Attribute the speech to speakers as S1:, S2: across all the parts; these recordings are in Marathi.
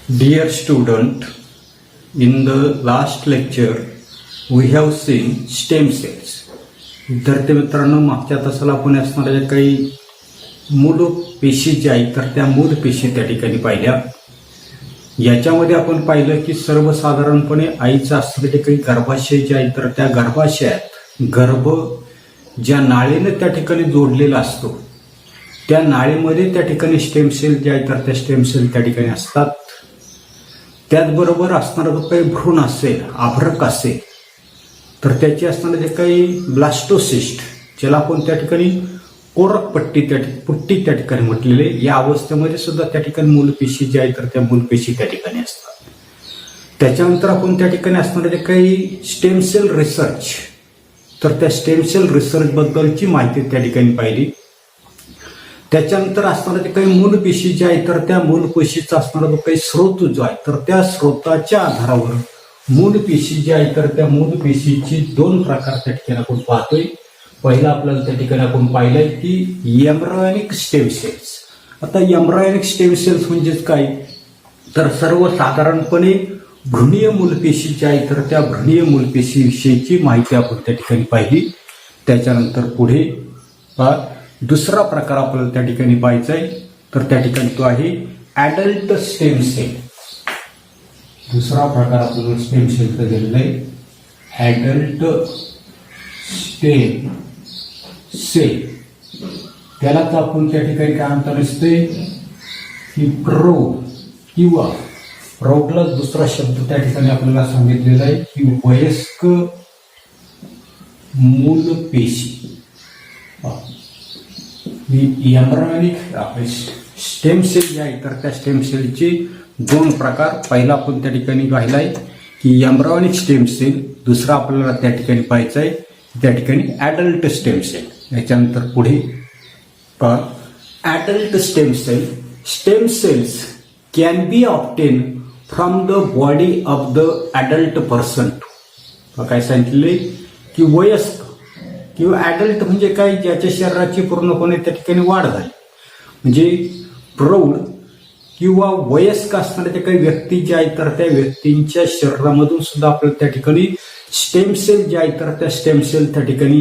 S1: Dear student, in the last lecture we have seen stem cells. विद्यार्थी मित्रांनो, मागच्या तासाला आपण असणाऱ्या काही मूल पेशी ज्या आहेत तर त्या मूल पेशी त्या ठिकाणी पाहिल्या. याच्यामध्ये आपण पाहिलं की सर्वसाधारणपणे आईचं असणारे काही गर्भाशय जे आहे तर त्या गर्भाशयात गर्भ ज्या नाळीने त्या ठिकाणी जोडलेला असतो त्या नाळीमध्ये त्या ठिकाणी स्टेम सेल जे आहे तर त्या स्टेम सेल त्या ठिकाणी असतात. त्याचबरोबर असणारा जो काही भ्रूण असेल, आभ्रक असेल तर त्याची असणारे जे काही ब्लास्टोसिस्ट ज्याला आपण त्या ठिकाणी कोरक पुट्टी त्या ठिकाणी म्हटलेले, या अवस्थेमध्ये सुद्धा त्या ठिकाणी मूलपेशी जे आहे तर त्या मूलपेशी त्या ठिकाणी असतात. त्याच्यानंतर आपण त्या ठिकाणी असणारे जे काही स्टेम सेल रिसर्च तर त्या स्टेम सेल रिसर्च बद्दलची माहिती त्या ठिकाणी पाहिली. त्याच्यानंतर असणारे जे काही मूलपेशी जे आहे तर त्या मूलपेशीचा असणारा जो काही स्रोत जो आहे तर त्या स्रोताच्या आधारावर मूलपेशी जी आहे तर त्या मूलपेशीची दोन प्रकार त्या ठिकाणी आपण पाहतोय. पहिला आपल्याला त्या ठिकाणी आपण पाहिलंय की एम्ब्रायोनिक स्टेम सेल्स. आता एम्ब्रायोनिक स्टेम सेल्स म्हणजेच काय तर सर्वसाधारणपणे भ्रूणीय मूलपेशी जी आहे तर त्या भ्रूणीय मूलपेशीविषयीची माहिती आपण त्या ठिकाणी पाहिली. त्याच्यानंतर पुढे दुसरा प्रकार आपल्याला त्या ठिकाणी पाहायचा आहे तर त्या ठिकाणी तो आहे ऍडल्ट स्टेम सेल. दुसरा प्रकार आपल्याला स्टेम सेलचा दिलेला आहे ऍडल्ट स्टेम सेल. त्यालाच आपण त्या ठिकाणी काय म्हणता नसते की प्रौढ किंवा प्रौढला दुसरा शब्द त्या ठिकाणी आपल्याला सांगितलेला आहे की वयस्क मूलपेशी. एम्ब्रायोनिक स्टेम सेल जे आहे तर त्या स्टेम सेलचे दोन प्रकार. पहिला आपण त्या ठिकाणी पाहिलाय की एम्ब्रायोनिक स्टेम सेल, दुसरा आपल्याला त्या ठिकाणी पाहायचं आहे त्या ठिकाणी ऍडल्ट स्टेम सेल. याच्यानंतर पुढे adult stem cell. Stem cells can be obtain from the body of the adult person. काय सांगितले की वयस्क किंवा ऍडल्ट म्हणजे काय, ज्याच्या शरीराची पूर्णपणे त्या ठिकाणी वाढ झाली, म्हणजे प्रौढ किंवा वयस्क असणाऱ्या काही व्यक्ती ज्या आहेत तर त्या व्यक्तींच्या शरीरामधून सुद्धा आपल्याला त्या ठिकाणी स्टेम सेल जे आहेत तर त्या स्टेम सेल त्या ठिकाणी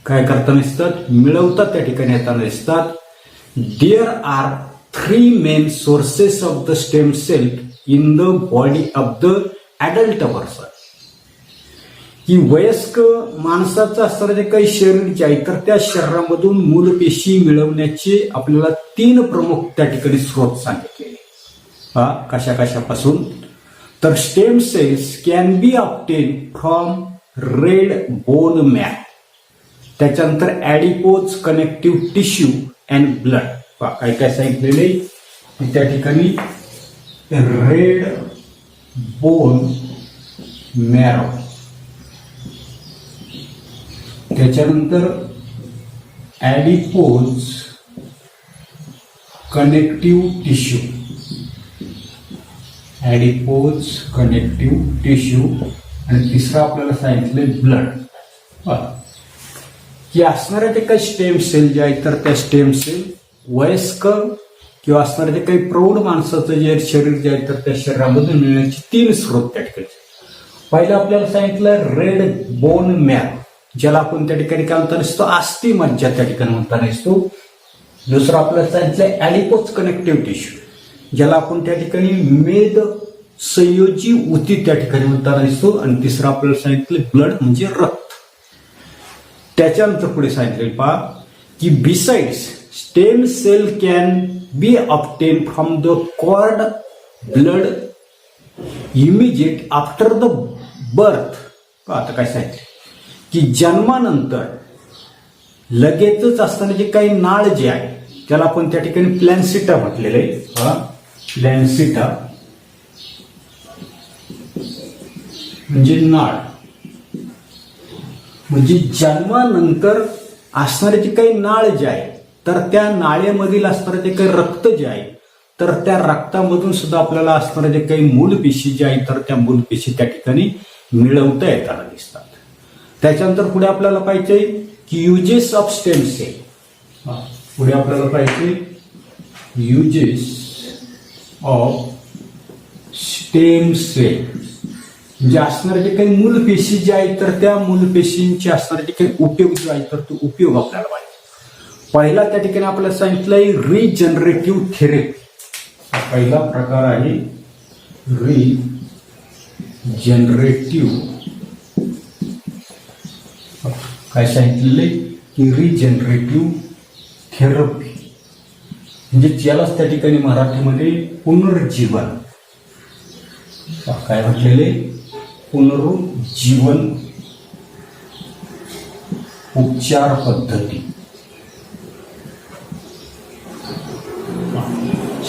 S1: काय करताना दिसतात, मिळवतात त्या ठिकाणी येताना दिसतात. There are 3 main sources of the stem cell in the body of the adult person. की वयस्क माणसाचं असणारं जे काही शरीर जे आहे तर त्या शरीरामधून मूलपेशी मिळवण्याचे आपल्याला 3 प्रमुख त्या ठिकाणी स्रोत सांगितलेले. कशा कशापासून तर stem cells can be obtain from red bone marrow. त्याच्यानंतर adipose connective tissue and blood. काय काय सांगितलेले त्या ठिकाणी रेड बोन मॅरो. त्याच्यानंतर adipose connective tissue, adipose connective tissue आणि तिसरा आपल्याला सांगितलं ब्लड. की असणाऱ्या जे काही स्टेम सेल जे आहेत तर त्या स्टेम सेल वयस्क किंवा असणारे जे काही प्रौढ माणसाचं जे शरीर जे आहे तर त्या शरीरामधून मिळण्याचे 3 स्रोत त्या ठिकाणी. पहिलं आपल्याला सांगितलं रेड बोन मॅरो, ज्याला आपण त्या ठिकाणी काय म्हणता नसतो अस्थि मज्जा त्या ठिकाणी म्हणता नसतो. दुसरं आपल्याला सांगितलं ऍडिपोज कनेक्टिव्ह टिश्यू, ज्याला आपण त्या ठिकाणी मेद संयोजी ऊती त्या ठिकाणी म्हणता नसतो. आणि तिसरं आपल्याला सांगितलं ब्लड म्हणजे रक्त. त्याच्यानंतर पुढे सांगितले पहा की besides stem cell can be obtain from the cord blood immediate after the birth. आता काय सांगितलं की जन्मानंतर लगेचच असताना जे काही नाळ जे आहे त्याला आपण त्या ठिकाणी प्लॅन्सिटा म्हटलेलं आहे. प्लॅन्सिटा म्हणजे नाळ, म्हणजे जन्मानंतर असणारे जे काही नाळ जे आहे तर त्या नाळेमधील असणारे जे काही रक्त जे आहे तर त्या रक्तामधून सुद्धा आपल्याला असणारे जे काही मूलपेशी जे आहे तर त्या मूलपेशी त्या ठिकाणी मिळवता येताना दिसतात. त्याच्यानंतर पुढे आपल्याला पाहिजे की युजेस ऑफ स्टेम सेल. पुढे आपल्याला पाहिजे युजेस of स्टेम सेल म्हणजे असणारे जे काही मूल पेशी जे आहेत तर त्या मूल पेशींचे असणारे जे काही उपयोग जे आहेत तर तो उपयोग आपल्याला पाहिजे. पहिला त्या ठिकाणी आपल्याला सांगितलंय रिजनरेटिव्ह थेरपी. पहिला प्रकार आहे रिजनरेटिव्ह. काय सांगितलेलं की रिजनरेटिव्ह थेरपी म्हणजे ज्यालाच त्या ठिकाणी मराठीमध्ये पुनर्जीवन काय म्हटलेले पुनरुज्जीवन उपचार पद्धती.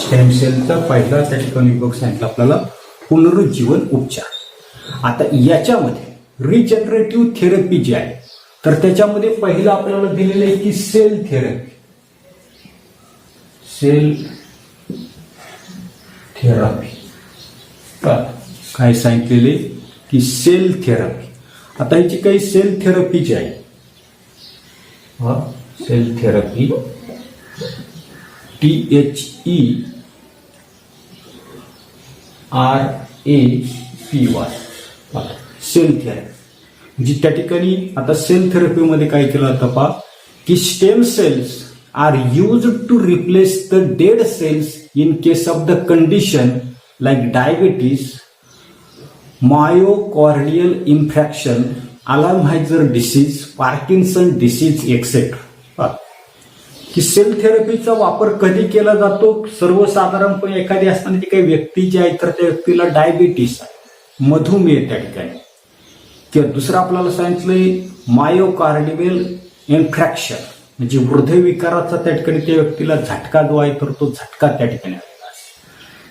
S1: स्टेम सेलचा पहिला त्या ठिकाणी उपयोग सांगितला आपल्याला पुनरुज्जीवन उपचार. आता याच्यामध्ये रिजनरेटिव्ह थेरपी जी आहे तर त्याच्यामध्ये पहिलं आपल्याला दिलेलं आहे की सेल थेरपी. सेल थेरपी काय सांगितलेले की सेल थेरपी. आता ह्याची काही सेल थेरपी जी आहे cell therapy THERAPY cell therapy म्हणजे त्या ठिकाणी आता सेल थेरपीमध्ये काय केलं जातं पहा की stem cells are used to replace the dead cells in case of the condition like diabetes, myocardial infection, Alzheimer disease, Parkinson disease etcetera. की सेल थेरपीचा वापर कधी केला जातो सर्वसाधारणपणे एखादी असणारी काही व्यक्ती जी आहे तर त्या व्यक्तीला डायबिटीस आहे, मधुमेह त्या ठिकाणी, किंवा दुसरं आपल्याला सांगितलंय मायोकार्डियल इन्फ्रॅक्शन म्हणजे हृदयविकाराचा त्या ठिकाणी त्या व्यक्तीला झटका जो आहे तर तो झटका त्या ठिकाणी आलेला आहे.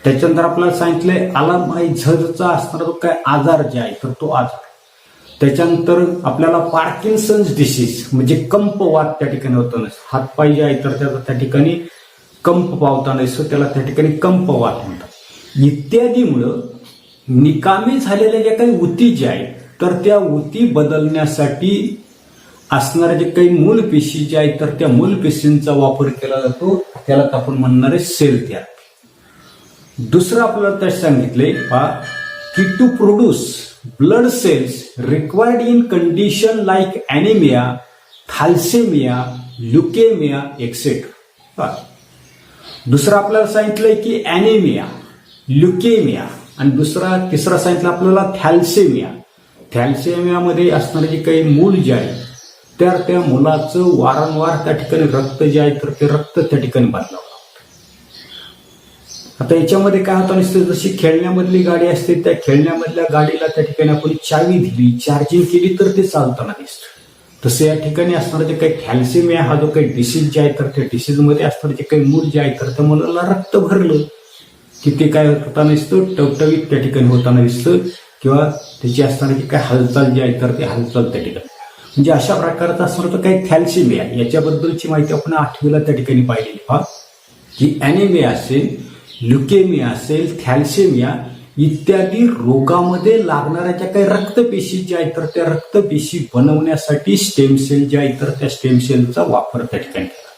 S1: त्याच्यानंतर आपल्याला सांगितलंय अल्झायमरचा असणारा जो काय आजार जे आहे तर तो आजार. त्याच्यानंतर आपल्याला पार्किन्सन्स डिसीज म्हणजे कंपवात त्या ठिकाणी होतं नसतं, हातपाय जे आहे तर त्याचा त्या ठिकाणी कंप पावता नसतो, त्याला त्या ठिकाणी कंपवात म्हणतात. इत्यादीमुळं निकामी झालेल्या ज्या काही ऊती ज्या आहेत तर त्या ऊती बदलण्यासाठी असणारे जे काही मूल पेशी जे आहेत तर त्या मूल पेशींचा वापर केला जातो, त्याला आपण म्हणणार आहे सेल थेरपी. दुसरं आपल्याला त्यात सांगितलंय की to produce blood cells required in condition like anaemia, thalassaemia, leukaemia etcetera. दुसरं आपल्याला सांगितलंय की ॲनिमिया, ल्युकेमिया आणि तिसरा सांगितलं आपल्याला थॅलेसेमिया. थॅलेसेमियामध्ये असणारे जे काही मूल जे आहे तर त्या मुलाचं वारंवार त्या ठिकाणी रक्त जे आहे तर ते रक्त त्या ठिकाणी बदलावं लागतं. आता याच्यामध्ये काय होतं नसतं, जशी खेळण्यामधली गाडी असते त्या खेळण्यामधल्या गाडीला त्या ठिकाणी आपण चावी दिली, चार्जिंग केली तर ते चालताना दिसतं. तसं या ठिकाणी असणारं जे काही थॅलेसेमिया हा जो काही डिसीज जे आहे तर त्या डिसीजमध्ये असणारं जे काही मूल जे आहे तर त्या मुलाला रक्त भरलं की ते काय होताना दिसतं, टवटवीत त्या ठिकाणी होताना दिसतं किंवा त्याची असणारी काय हालचाल जी आहे तर ती हालचाल त्या ठिकाणी. म्हणजे अशा प्रकारचा असणार तर काही थॅलेसेमिया याच्याबद्दलची माहिती आपण 8वीला त्या ठिकाणी पाहिलेली पहा की ॲनिमिया असेल, ल्युकेमिया असेल, थॅलेसेमिया इत्यादी रोगामध्ये लागणाऱ्या ज्या काही रक्तपेशी ज्या आहेत तर त्या रक्तपेशी बनवण्यासाठी स्टेम सेल ज्या आहेत तर त्या स्टेम सेलचा वापर त्या ठिकाणी केला.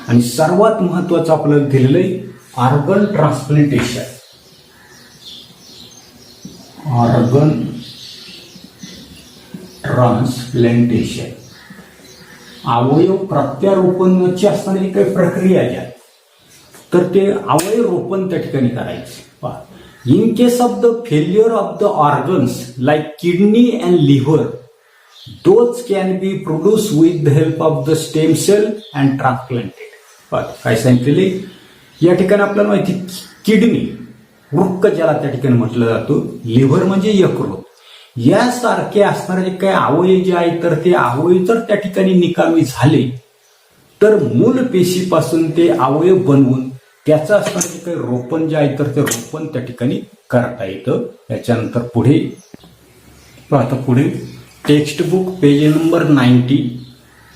S1: आणि सर्वात महत्वाचं आपल्याला दिलेलं आहे ऑर्गन ट्रान्सप्लांटेशन. ऑर्गन ट्रान्सप्लांटेशन अवयव प्रत्यारोपणाची असणारी काही प्रक्रिया जी आहे तर ते अवयव रोपण त्या ठिकाणी करायचे. In case of the failure of the organs like kidney and liver those can be produce with the help of the stem cell and transplanted. काय सांगितलेले या ठिकाणी आपल्याला माहिती किडनी वृक्क ज्याला त्या ठिकाणी म्हटलं जातं, लिव्हर म्हणजे यकृत, यासारखे असणारे जे काही अवयव जे आहेत तर ते अवयव जर त्या ठिकाणी निकामी झाले तर मूल पेशीपासून ते अवयव बनवून त्याचं असणारे जे काही रोपण जे आहे तर ते रोपण त्या ठिकाणी करता येतं. त्याच्यानंतर पुढे टेक्स्ट बुक पेज नंबर 90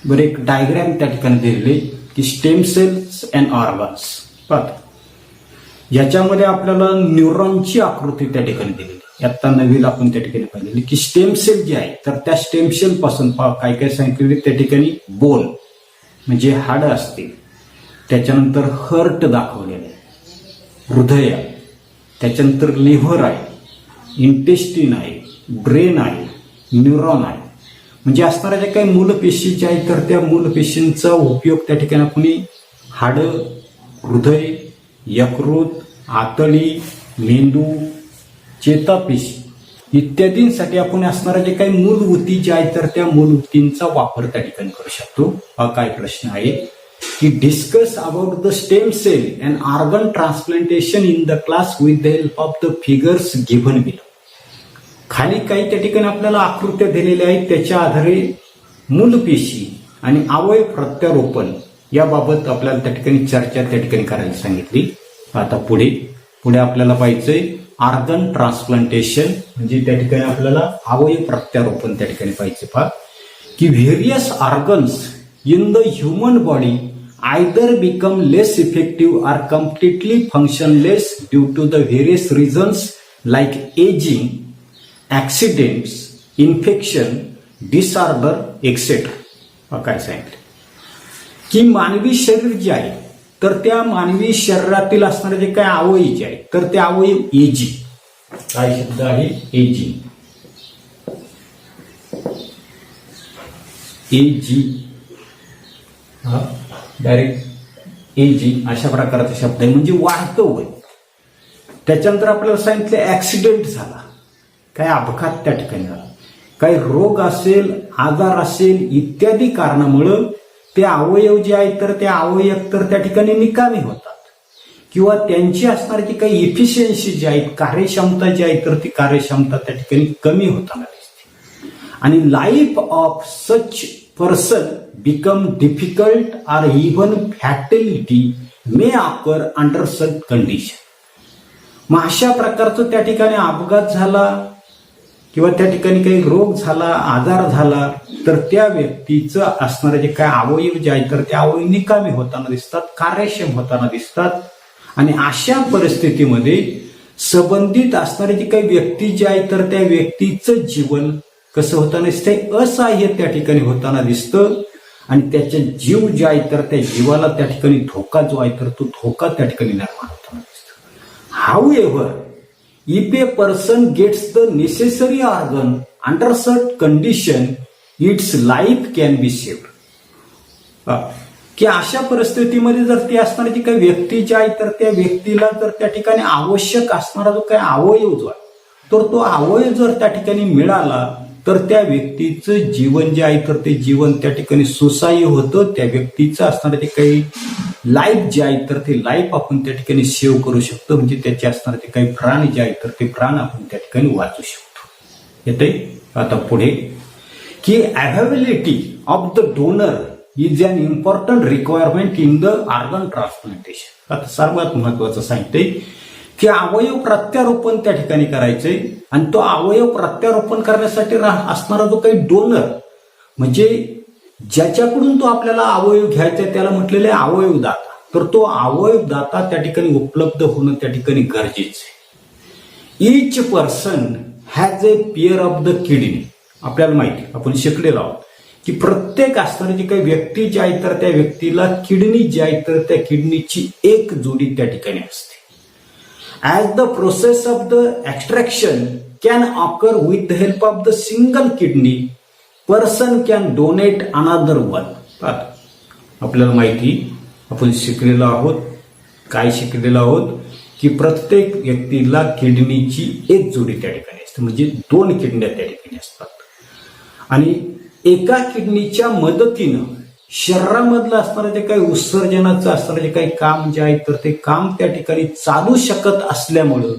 S1: वर एक डायग्राम त्या ठिकाणी दिलेले की स्टेम सेल्स अँड ऑर्गन्स. याच्यामध्ये आपल्याला न्यूरॉनची आकृती त्या ठिकाणी दिलेली. आता नवीन आपण त्या ठिकाणी पाहिलेली की स्टेम सेल जे आहे तर त्या स्टेम सेल पासून काय काय सांगितलेले त्या ठिकाणी बोन म्हणजे हाड असते, त्याच्यानंतर हर्ट दाखवलेले, हृदय, त्याच्यानंतर लिव्हर आहे, इंटेस्टिन आहे, ब्रेन आहे, न्यूरॉन आहे. म्हणजे असणाऱ्या ज्या काही मूलपेशी ज्या आहेत तर त्या मूलपेशींचा उपयोग त्या ठिकाणी आपण हाडं, हृदय, यकृत, आतडी, मेंदू, चेतापेशी इत्यादींसाठी आपण असणाऱ्या जे काही मूलऊती ज्या आहेत तर त्या मूलऊतींचा वापर त्या ठिकाणी करू शकतो. हा काय प्रश्न आहे की discuss about the stem cell and organ transplantation in the class with the help of the figures given below. खाली काही त्या ठिकाणी आपल्याला आकृत्या दिलेल्या आहेत, त्याच्या आधारे मूलपेशी आणि अवयव प्रत्यारोपण याबाबत आपल्याला त्या ठिकाणी चर्चा त्या ठिकाणी करायला सांगितली. आता पुढे आपल्याला पाहिजे ऑर्गन ट्रान्सप्लांटेशन, म्हणजे त्या ठिकाणी आपल्याला अवयव प्रत्यारोपण त्या ठिकाणी पाहिजे. पहा की various organs in the human body either become less effective or completely functionless due to the various reasons like ageing, accidents, infection, disorder etcetera. काय सांगितलं की मानवी शरीर जे आहे तर त्या मानवी शरीरातील असणारे जे काही अवयव जे आहेत तर ते अवयव एजिंग, काय शब्द आहे एजिंग, डायरेक्ट एजिंग अशा प्रकारचा शब्द आहे, म्हणजे वाढतं वय. त्याच्यानंतर आपल्याला सांगितलं ऍक्सिडेंट झाला, काय अपघात त्या ठिकाणी झाला, काही रोग असेल, आजार असेल इत्यादी कारणामुळं ते अवयव जे आहेत तर ते अवयव तर त्या ठिकाणी निकामी होतात किंवा त्यांची असणारी जी काही इफिशियन्सी जी आहे, कार्यक्षमता जी आहे तर ती कार्यक्षमता त्या ठिकाणी कमी होताना दिसते. आणि life of such person become difficult or even fatality may occur under such condition. मग अशा प्रकारचं त्या ठिकाणी अपघात झाला किंवा त्या ठिकाणी काही रोग झाला, आजार झाला तर त्या व्यक्तीचं असणारे जे काही अवयव जे आहेत तर ते अवयव निकामी होताना दिसतात, कार्यक्षम होताना दिसतात. आणि अशा परिस्थितीमध्ये संबंधित असणारी जी काही व्यक्ती जी आहे तर त्या व्यक्तीचं जीवन कसं होताना दिसतंय, असहाय्य त्या ठिकाणी होताना दिसतं. आणि त्याचे जीव जे आहे तर त्या जीवाला त्या ठिकाणी धोका जो आहे तर तो धोका त्या ठिकाणी निर्माण होताना दिसतो. हाऊएव्हर if a person gets the necessary organ under such condition, its life can be saved. की अशा परिस्थितीमध्ये जर ती असणारी जी काही व्यक्ती जी आहे तर त्या व्यक्तीला जर त्या ठिकाणी आवश्यक असणारा जो काही अवयव जो आहे तर तो अवयव जर त्या ठिकाणी मिळाला तर त्या व्यक्तीचं जीवन जे आहे तर ते जीवन त्या ठिकाणी सुसह्य होतं. त्या व्यक्तीचं असणारे जे काही लाईफ जे आहे तर ते लाईफ आपण त्या ठिकाणी सेव्ह करू शकतो, म्हणजे त्याचे असणारे ते काही प्राण जे आहेत तर ते प्राण आपण त्या ठिकाणी वाचू शकतो. येते आता पुढे की availability of the donor is an important requirement in the organ transplantation. आता सर्वात महत्वाचं सांगते की अवयव प्रत्यारोपण त्या ठिकाणी करायचंय आणि तो अवयव प्रत्यारोपण करण्यासाठी असणारा जो काही डोनर म्हणजे ज्याच्याकडून तो आपल्याला अवयव घ्यायचा त्याला म्हटलेले अवयव दाता, तर तो अवयव दाता त्या ठिकाणी उपलब्ध होणं त्या ठिकाणी गरजेचं आहे. Each person has a pair of the kidney. आपल्याला माहिती आपण शिकलेलो आहोत की प्रत्येक असणारी जी काही व्यक्ती जी आहे तर त्या व्यक्तीला किडनी जी आहे तर त्या किडनीची एक जोडी त्या ठिकाणी असते. As the process of the extraction can occur with the help of the single kidney, person can donate another one. आपल्याला माहिती आपण शिकलेलो आहोत, काय शिकलेलो आहोत की प्रत्येक व्यक्तीला किडनीची एक जोडी त्या ठिकाणी असते, म्हणजे 2 किडन्या त्या ठिकाणी असतात. आणि एका किडनीच्या मदतीनं शरीरामधलं असणारं जे काही उत्सर्जनाचं असणारं जे काही काम जे आहे तर ते काम त्या ठिकाणी चालू शकत असल्यामुळं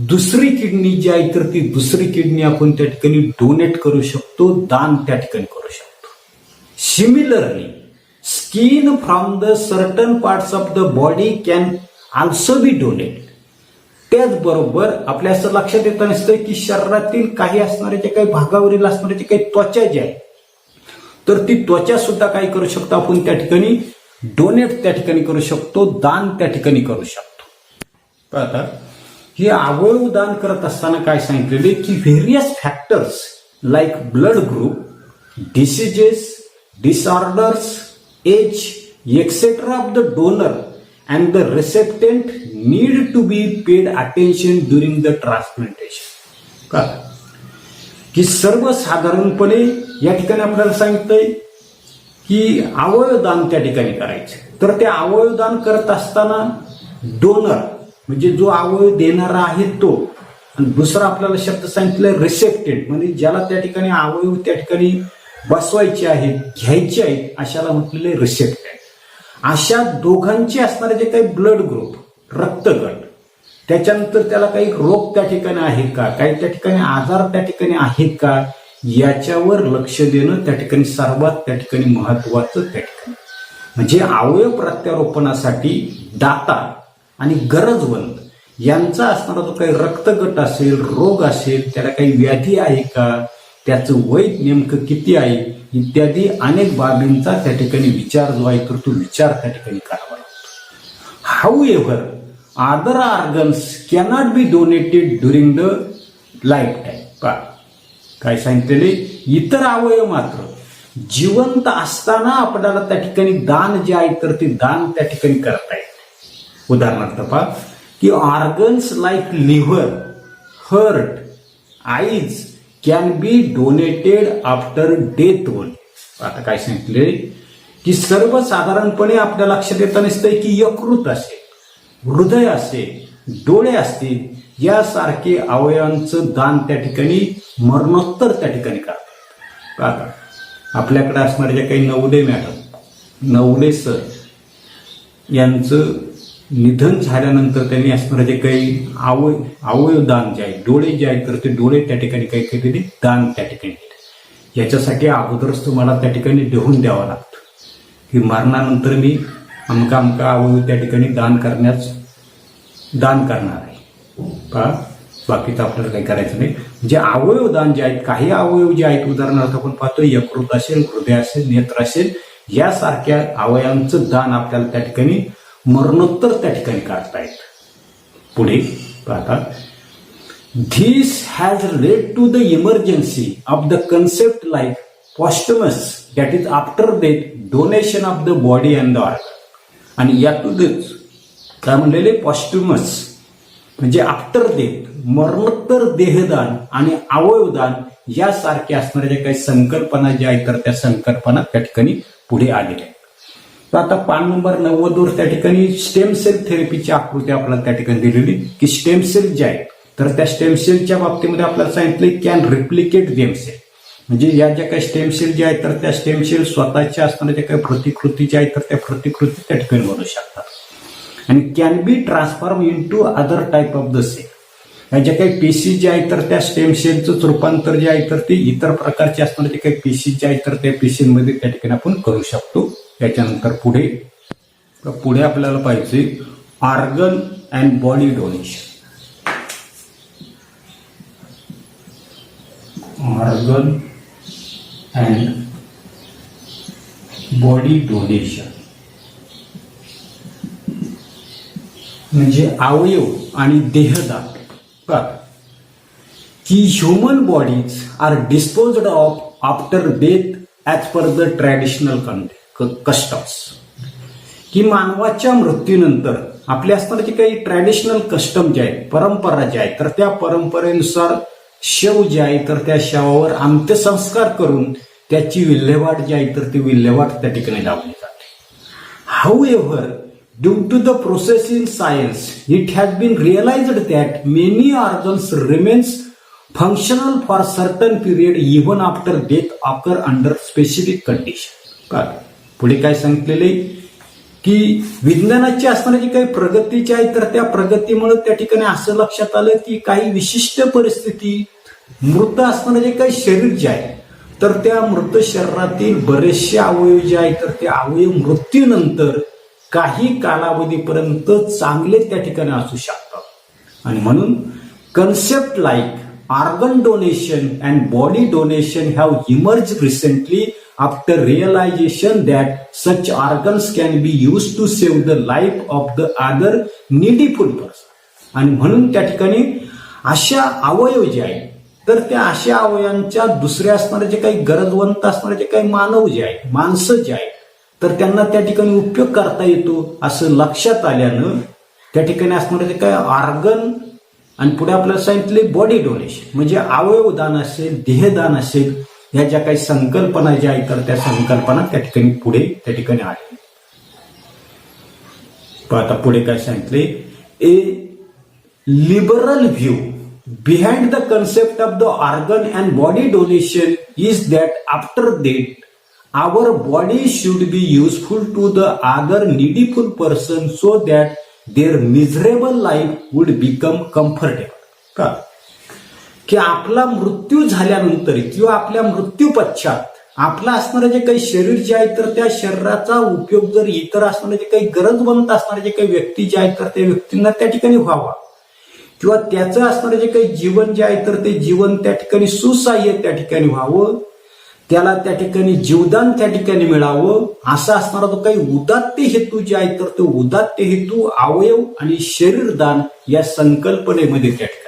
S1: दुसरी किडनी जी आहे तर ती दुसरी किडनी आपण त्या ठिकाणी डोनेट करू शकतो, दान त्या ठिकाणी करू शकतो. Similarly skin from the certain parts of the body can also be donate. त्याचबरोबर आपल्या असं लक्षात येतं नसतं की शरीरातील काही असणारे जे काही भागावरील असणारे जे काही त्वचा जी आहे तर ती त्वचा सुद्धा काय करू शकतो आपण त्या ठिकाणी डोनेट त्या ठिकाणी करू शकतो, दान त्या ठिकाणी करू शकतो. आता हे अवयव दान करत असताना काय सांगितलेले की various factors like blood group, diseases, disorders, age etcetera of the donor and the recipient need to be paid attention during the transplantation. का की सर्वसाधारणपणे या ठिकाणी आपल्याला सांगितलंय की अवयवदान त्या ठिकाणी करायचं. तर ते अवयवदान करत असताना डोनर म्हणजे जो अवयव देणारा आहे तो, आणि दुसरा आपल्याला शब्द सांगितलं रिसेप्टेंट म्हणजे ज्याला त्या ठिकाणी अवयव त्या ठिकाणी बसवायचे आहेत, घ्यायचे आहेत, अशाला म्हटलेले रिसेप्टेंट. अशा दोघांचे असणारे जे काही ब्लड ग्रुप, रक्तगट, त्याच्यानंतर त्याला काही रोग त्या ठिकाणी आहेत का, काही त्या ठिकाणी आजार त्या ठिकाणी आहेत का, याच्यावर लक्ष देणं त्या ठिकाणी सर्वात त्या ठिकाणी महत्वाचं त्या ठिकाणी. म्हणजे अवयव प्रत्यारोपणासाठी दाता आणि गरजवंत यांचा असणारा जो काही रक्तगट असेल, रोग असेल, त्याला काही व्याधी आहे का, त्याचं वय नेमकं किती आहे, इत्यादी अनेक बाबींचा त्या ठिकाणी विचार जो आहे तर तो विचार त्या ठिकाणी करावा लागतो. However other organs cannot be donated during the lifetime. काय सांगितलेले, इतर अवयव मात्र जिवंत असताना आपल्याला त्या ठिकाणी दान जे आहे तर ते दान त्या ठिकाणी करता येते. उदाहरणार्थ पहा की organs like liver, heart, eyes can be donated after death only. आता काय सांगितले की सर्वसाधारणपणे आपल्या लक्षात येतं नसतंय की यकृत असेल, हृदय असेल, डोळे असतील, यासारखे अवयवांचं दान त्या ठिकाणी मरणोत्तर त्या ठिकाणी करतात. आता आपल्याकडे असणारे जे काही नवले मॅडम, नवले सर यांचं निधन झाल्यानंतर त्यांनी असणारे जे काही अवयवदान जे आहे, डोळे जे आहेत तर ते डोळे त्या ठिकाणी काही केलेले दान त्या ठिकाणी केले. याच्यासाठी अगोदरच तुम्हाला त्या ठिकाणी लिहून द्यावं लागतं की मरणानंतर मी अमका अमका अवयव त्या ठिकाणी दान करणार आहे. बाकीचं आपल्याला काही करायचं नाही. म्हणजे अवयवदान जे आहेत, काही अवयव जे आहेत, उदाहरणार्थ आपण पाहतो यकृत असेल, हृदय असेल, नेत्र असेल, यासारख्या अवयवांचं दान आपल्याला त्या ठिकाणी मरणोत्तर त्या ठिकाणी काढता येत. पुढे पाहता, this has led to the emergency of the concept like posthumous, that is after death donation of the body and the organ. आणि यातूनच काय म्हणलेले, पॉस्टमस म्हणजे आफ्टर डेथ, मरणोत्तर देहदान आणि अवयवदान यासारख्या असणाऱ्या ज्या काही संकल्पना ज्या आहेत तर त्या संकल्पना त्या ठिकाणी पुढे आलेल्या आहेत. तर आता पान नंबर 90 वर त्या ठिकाणी स्टेम सेल थेरपीची आकृती आपल्याला त्या ठिकाणी दिलेली की स्टेम सेल जे आहेत तर त्या स्टेम सेलच्या बाबतीमध्ये आपल्याला सांगितलं कॅन रिप्लिकेट देम सेल. म्हणजे या ज्या काही स्टेम सेल ज्या आहेत तर त्या स्टेम सेल स्वतःच्या असणाऱ्या ज्या काही प्रतिकृती ज्या आहेत तर त्या प्रतिकृती त्या ठिकाणी बनवू शकतात आणि can be transform into other type of the cell. या ज्या काही पेशी ज्या आहेत तर त्या स्टेम सेलचं रूपांतर जे आहे तर ते इतर प्रकारचे असणारे जे काही पेशी ज्या आहेत तर त्या पेशींमध्ये त्या ठिकाणी आपण करू शकतो. त्याच्यानंतर पुढे आपल्याला पाहिजे organ and body donation. Organ and body donation म्हणजे अवयव आणि देहदान. की human bodies are disposed of after death as per the traditional customs. की मानवाच्या मृत्यूनंतर आपल्या असणारे जे काही ट्रॅडिशनल कस्टम जे आहेत, परंपरा ज्या आहेत तर त्या परंपरेनुसार शव जे आहे तर त्या शवावर अंत्यसंस्कार करून त्याची विल्हेवाट जी आहे तर ती विल्हेवाट त्या ठिकाणी लावली जाते. हाऊएव्हर, due to the process in science, it has been realized that many organs remains functional for certain period even after death occur under specific condition. पुढे काय सांगितलेले की विज्ञानाची असणारी जी काही प्रगतीची आहे तर त्या प्रगतीमुळे त्या ठिकाणी असं लक्षात आलं की काही विशिष्ट परिस्थिती मृत असणारे जे काही शरीर जे आहे तर त्या मृत शरीरातील बरेचसे अवयव जे आहेत तर ते अवयव मृत्यूनंतर काही कालावधीपर्यंत चांगले त्या ठिकाणी असू शकतात. आणि म्हणून concept like organ donation and body donation have emerge recently after realisation that such organs can be use to save the life of the other needful person. आणि म्हणून त्या ठिकाणी अशा अवयव जे आहेत तर त्या अशा अवयवांच्या दुसऱ्या असणारे जे काही गरजवंत असणारे जे काही मानव जे आहेत, माणसं जे आहेत तर त्यांना त्या ठिकाणी उपयोग करता येतो असं लक्षात आल्यानं त्या ठिकाणी असणारे जे काय ऑर्गन आणि पुढे आपल्याला सांगितले बॉडी डोनेशन म्हणजे अवयवदान असेल, देहदान असेल, ह्या ज्या काही संकल्पना ज्या आहेत तर त्या संकल्पना त्या ठिकाणी पुढे त्या ठिकाणी आल्या. आता पुढे काय सांगितले, ए liberal view behind the concept of the organ and body donation is that after death our body should be useful to the other needful person so that their miserable life would become comfortable. का की आपला मृत्यू झाल्यानंतर किंवा आपल्या मृत्यू पश्चात आपलं असणारं जे काही शरीर जे आहे तर त्या शरीराचा उपयोग जर इतर असणारे जे काही गरजवंत असणारे जे काही व्यक्ती जे आहेत तर त्या व्यक्तींना त्या ठिकाणी व्हावा किंवा त्याचं असणारं जे काही जीवन जे आहे तर ते जीवन त्या ठिकाणी सुसह्य त्या ठिकाणी व्हावं, त्याला त्या ठिकाणी जीवदान त्या ठिकाणी मिळावं असा असणारा तो काही उदात्त हेतू जे आहे तर तो उदात्त हेतू अवयव आणि शरीरदान या संकल्पनेमध्ये त्या ठिकाणी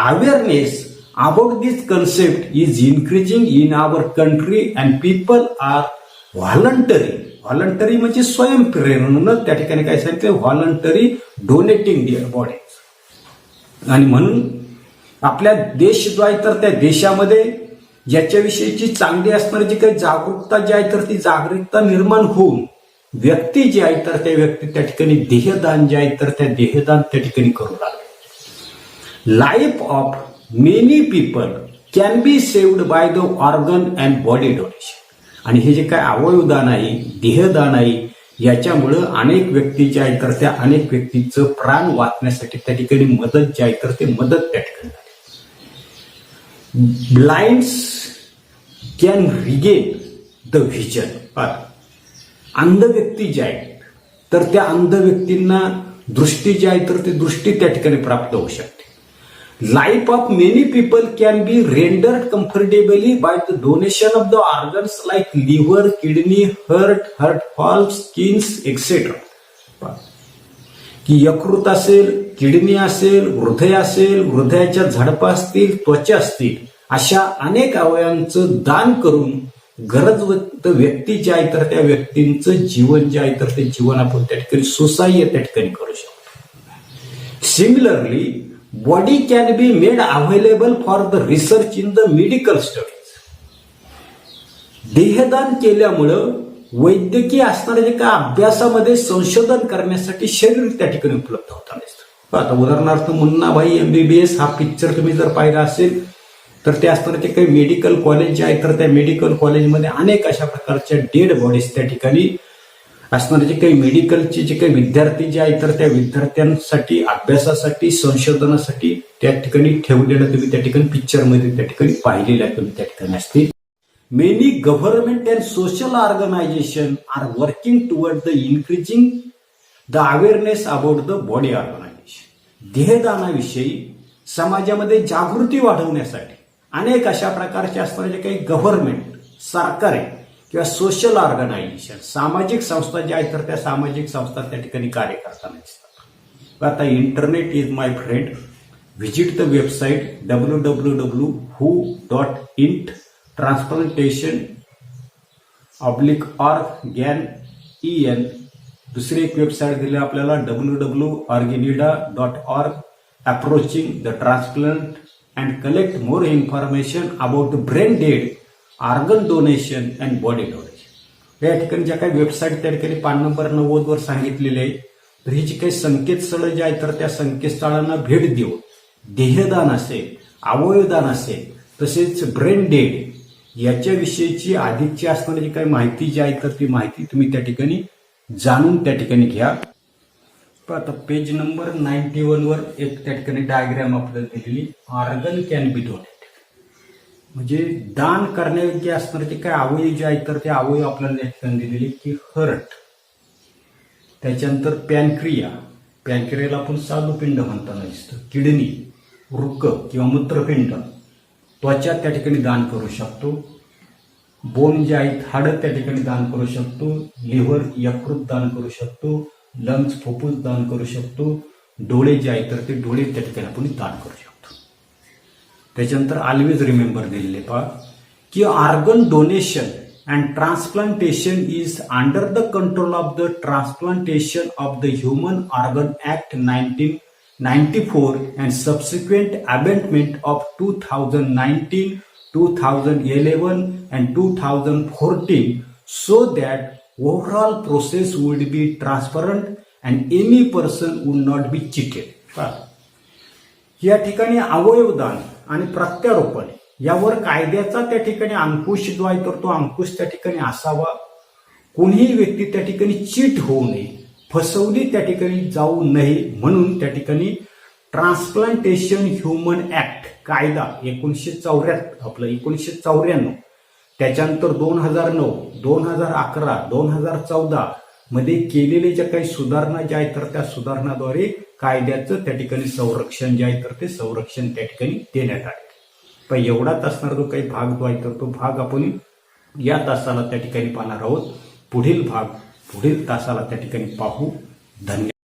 S1: awareness about this concept is increasing in our country and people are voluntary म्हणजे स्वयंप्रेरणेनं त्या ठिकाणी काय सांगितलं, व्हॉलंटरी डोनेटिंग दिअर बॉडी. आणि म्हणून आपल्या देश जो आहे तर त्या देशामध्ये याच्याविषयीची चांगली असणारी जी काही जागरूकता जी आहे तर ती जागरूकता निर्माण होऊन व्यक्ती जी आहे तर त्या व्यक्ती त्या ठिकाणी देहदान जे आहे तर त्या देहदान त्या ठिकाणी करू लागले. Life of many people can be saved by the organ and body donation. आणि हे जे काय अवयवदान आहे, देहदान आहे, याच्यामुळं अनेक व्यक्ती जे आहेत तर त्या अनेक व्यक्तीचं प्राण वाचण्यासाठी त्या ठिकाणी मदत जी आहे तर ते मदत त्या ठिकाणी झाली. Blinds can regain the vision. अंध व्यक्ती जे आहेत तर त्या अंध व्यक्तींना दृष्टी जी आहे तर ती दृष्टी त्या ठिकाणी प्राप्त होऊ शकते. Life of many people can be rendered comfortably by the donation of the organs like liver, kidney, heart, valves, skins, etc. की यकृत असेल, किडनी असेल, हृदय असेल, हृदयाच्या झडपा असतील, त्वचा असतील, अशा अनेक अवयवांचं दान करून गरजवंत व्यक्ती जे आहे तर त्या व्यक्तींचं जीवन जे आहे तर ते जीवन आपण त्या ठिकाणी सुसह्य त्या ठिकाणी करू शकतो. Similarly body can be made available for the research in the medical studies. देहदान केल्यामुळं वैद्यकीय असणारे जे काय अभ्यासामध्ये संशोधन करण्यासाठी शरीर त्या ठिकाणी उपलब्ध होता दिसतं. आता उदाहरणार्थ मुन्नाभाई MBBS हा पिक्चर तुम्ही जर पाहिला असेल तर ते असणारे जे काही मेडिकल कॉलेज जे आहे तर त्या मेडिकल कॉलेजमध्ये अनेक अशा प्रकारच्या डेड बॉडीज त्या ठिकाणी असणारे जे काही मेडिकलचे जे काही विद्यार्थी जे आहेत तर त्या विद्यार्थ्यांसाठी अभ्यासासाठी संशोधनासाठी त्या ठिकाणी ठेवलेलं तुम्ही त्या ठिकाणी पिक्चरमध्ये त्या ठिकाणी पाहिलेलं आहे तुम्ही त्या ठिकाणी असते. Many government and social organisation are working toward the increasing the awareness about the body organisation. देहदानाविषयी समाजामध्ये जागृती वाढवण्यासाठी अनेक अशा प्रकारचे असणारे जे काही गव्हर्नमेंट सरकार आहे किंवा सोशल ऑर्गनायझेशन सामाजिक संस्था ज्या आहेत तर त्या सामाजिक संस्था त्या ठिकाणी कार्य करताना दिसतात. आता internet is my friend. Visit the website www.who.int transplantation/org. दुसरी एक वेबसाईट दिली आपल्याला www.organida.org. Approaching the transplant and collect more information about the brain dead, organ donation and body donation. या ठिकाणी ज्या काही वेबसाईट त्या ठिकाणी 5 नंबर 90 वर सांगितलेले आहे तर ही जी काही संकेतस्थळं जी आहेत तर त्या संकेतस्थळांना भेट देऊन देहदान असेल, अवयवदान असेल, तसेच ब्रेन डेड याच्याविषयीची अधिकची असणारी जी काही माहिती जी आहे तर ती माहिती तुम्ही त्या ठिकाणी जाणून त्या ठिकाणी घ्या. आता पेज नंबर 91 वर एक त्या ठिकाणी डायग्राम आपल्याला दिलेली, ऑर्गन कॅन बी डोनेट म्हणजे दान करण्यायोग्य असणारे जे काय अवयव जे आहेत तर ते अवयव आपल्याला त्या ठिकाणी दिलेले की हर्ट, त्याच्यानंतर पॅनक्रियाला आपण साधुपिंड म्हणताना दिसतं, किडनी, वृक्क किंवा मूत्रपिंड, त्वचा त्या ठिकाणी दान करू शकतो, बोन जे आहेत हाडं त्या ठिकाणी दान करू शकतो, लिव्हर यकृत दान करू शकतो, लंग्स फुफ्फुस दान करू शकतो, डोळे जे आहेत तर ते डोळे त्या ठिकाणी आपण दान करू शकतो. त्याच्यानंतर ऑलवेज रिमेंबर दिलेले पहा की organ donation and transplantation is under the control of the Transplantation of the Human Organ Act 1994 and subsequent amendment of 2019, 2011 and 2014 so that overall process would be transparent and any person would not be cheated. या ठिकाणी अवयवदान आणि प्रत्यारोपण यावर कायद्याचा त्या ठिकाणी अंकुश जो आहे तर तो अंकुश त्या ठिकाणी असावा. कोणीही व्यक्ती त्या ठिकाणी चीट होऊ नये, फसवली त्या ठिकाणी जाऊ नये म्हणून त्या ठिकाणी ट्रान्सप्लांटेशन ह्युमन ऍक्ट कायदा 1994 त्याच्यानंतर 2009, 2011, 2014 मध्ये केलेले ज्या काही सुधारणा ज्या आहेत तर त्या सुधारणाद्वारे कायद्याचं त्या ठिकाणी संरक्षण जे आहे तर ते संरक्षण त्या ठिकाणी देण्यात आले. पण एवढाच असणार जो काही भाग जो आहे तर तो भाग आपण या तासाला त्या ठिकाणी पाहणार आहोत. पुढील भाग पुढील तासाला त्या ठिकाणी पाहू. धन्यवाद.